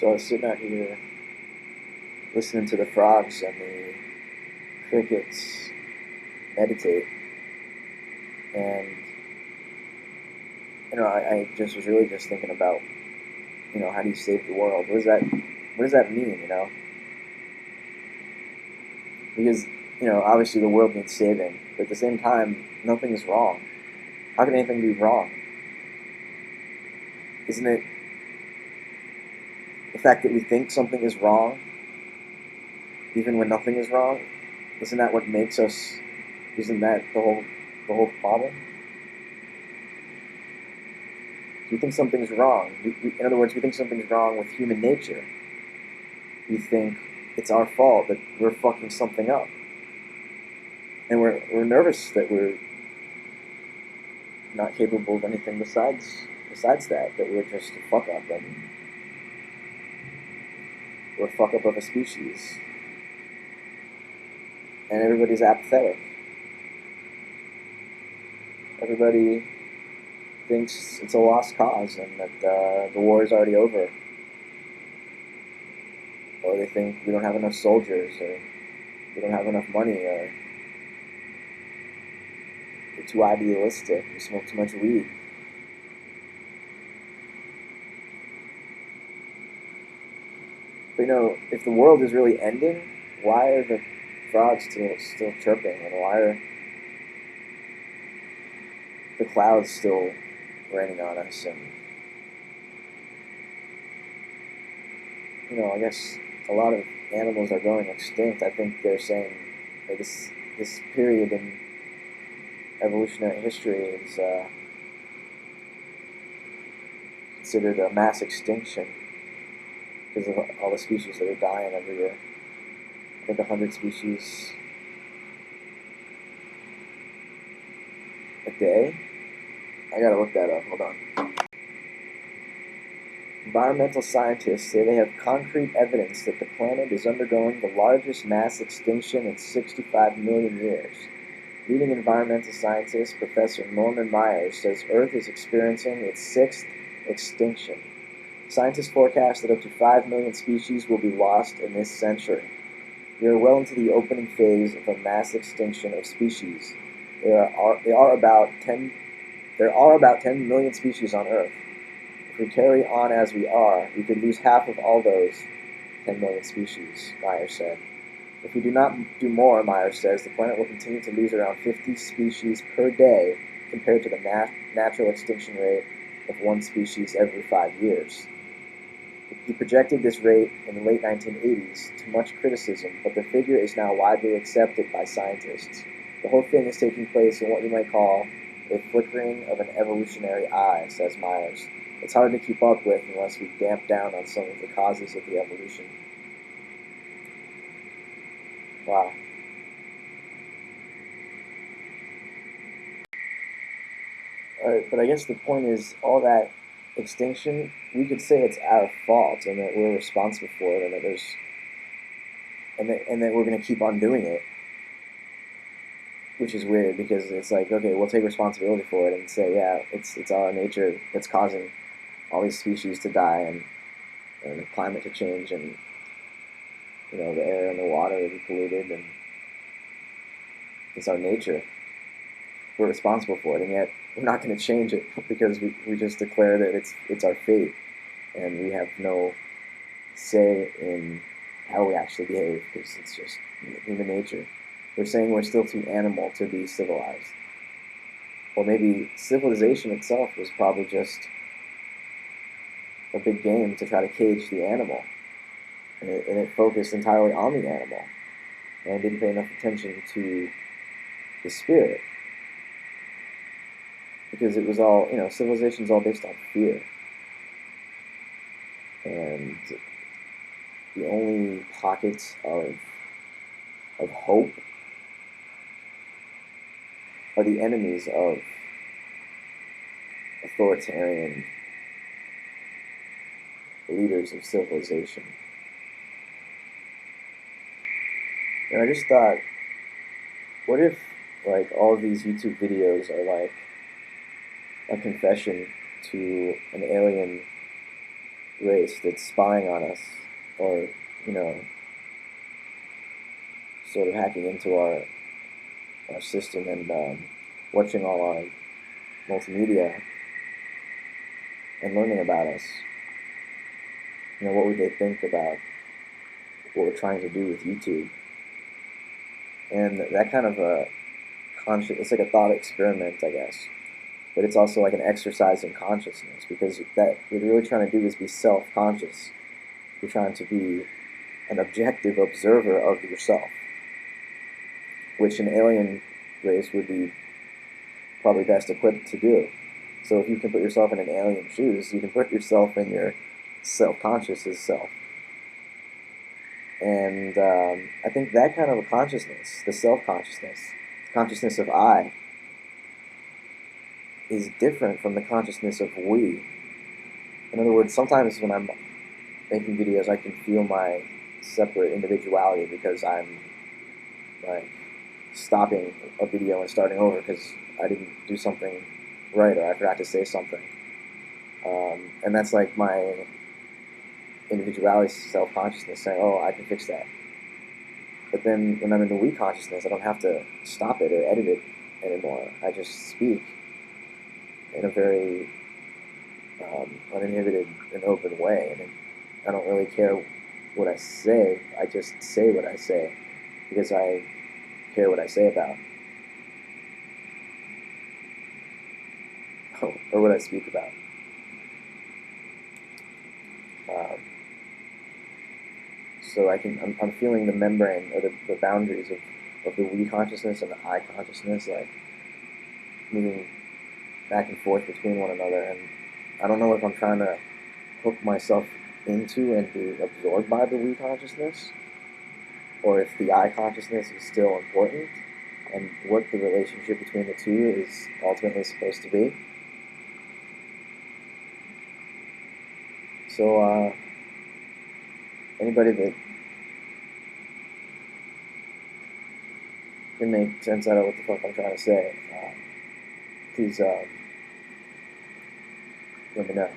So I was sitting out here listening to the frogs and the crickets meditate, and I just was really just thinking about, how do you save the world? What does that mean? Because obviously the world needs saving, but at the same time, nothing is wrong. How can anything be wrong? Isn't it the fact that we think something is wrong, even when nothing is wrong? Isn't that what makes us? Isn't that the whole problem? We think something's wrong. In other words, we think something's wrong with human nature. We think it's our fault that we're fucking something up, and we're nervous that we're not capable of anything besides that we're just a fuck up, and we're a fuck up of a species, and everybody's apathetic. Everybody thinks it's a lost cause and that the war is already over, or they think we don't have enough soldiers, or we don't have enough money, or we're too idealistic, we smoke too much weed. But if the world is really ending, why are the frogs still chirping, and why are the clouds still raining on us? And I guess a lot of animals are going extinct. I think they're saying that this period in evolutionary history is considered a mass extinction because of all the species that are dying every year. I think 100 species a day. I gotta look that up. Hold on. Environmental scientists say they have concrete evidence that the planet is undergoing the largest mass extinction in 65 million years. Leading environmental scientist Professor Norman Myers says Earth is experiencing its sixth extinction. Scientists forecast that up to 5 million species will be lost in this century. We are well into the opening phase of a mass extinction of species. There are about 10 million species on Earth. If we carry on as we are, we could lose half of all those 10 million species, Myers said. If we do not do more, Myers says, the planet will continue to lose around 50 species per day compared to the natural extinction rate of one species every 5 years. He projected this rate in the late 1980s to much criticism, but the figure is now widely accepted by scientists. The whole thing is taking place in what you might call a flickering of an evolutionary eye, says Myers. It's hard to keep up with unless we damp down on some of the causes of the evolution. Wow. But I guess the point is, all that extinction, we could say it's our fault and that we're responsible for it, and that we're going to keep on doing it, which is weird because it's like, okay, we'll take responsibility for it and say, yeah, it's our nature that's causing all these species to die, and the climate to change, and the air and the water to be polluted, and it's our nature. We're responsible for it, and yet we're not going to change it because we just declare that it's our fate, and we have no say in how we actually behave because it's just human nature. We're saying we're still too animal to be civilized. Or maybe civilization itself was probably just a big game to try to cage the animal, and it focused entirely on the animal, and it didn't pay enough attention to the spirit, because it was all, civilization's all based on fear, and the only pockets of hope are the enemies of authoritarian leaders of civilization. And I just thought, what if all of these YouTube videos are a confession to an alien race that's spying on us, or sort of hacking into our system and watching all our multimedia and learning about us. What would they think about what we're trying to do with YouTube? And that kind of a it's like a thought experiment, I guess. But it's also like an exercise in consciousness, because what you're really trying to do is be self-conscious. You're trying to be an objective observer of yourself, which an alien race would be probably best equipped to do. So if you can put yourself in an alien's shoes, you can put yourself in your self-conscious self. And I think that kind of a consciousness, the self-consciousness, the consciousness of I, is different from the consciousness of we. In other words, sometimes when I'm making videos, I can feel my separate individuality because I'm like stopping a video and starting over because I didn't do something right, or I forgot to say something. And that's like my individuality, self-consciousness saying, oh, I can fix that. But then when I'm in the we consciousness, I don't have to stop it or edit it anymore. I just speak in a very uninhibited and open way. And I don't really care what I say. I just say what I say because I care what I say about. Or what I speak about. So I'm feeling the membrane, or the boundaries of the we consciousness and the I consciousness, like moving back and forth between one another. And I don't know if I'm trying to hook myself into and be absorbed by the we consciousness, or if the I consciousness is still important, and what the relationship between the two is ultimately supposed to be. So, anybody that can make sense out of what the fuck I'm trying to say, please let me know.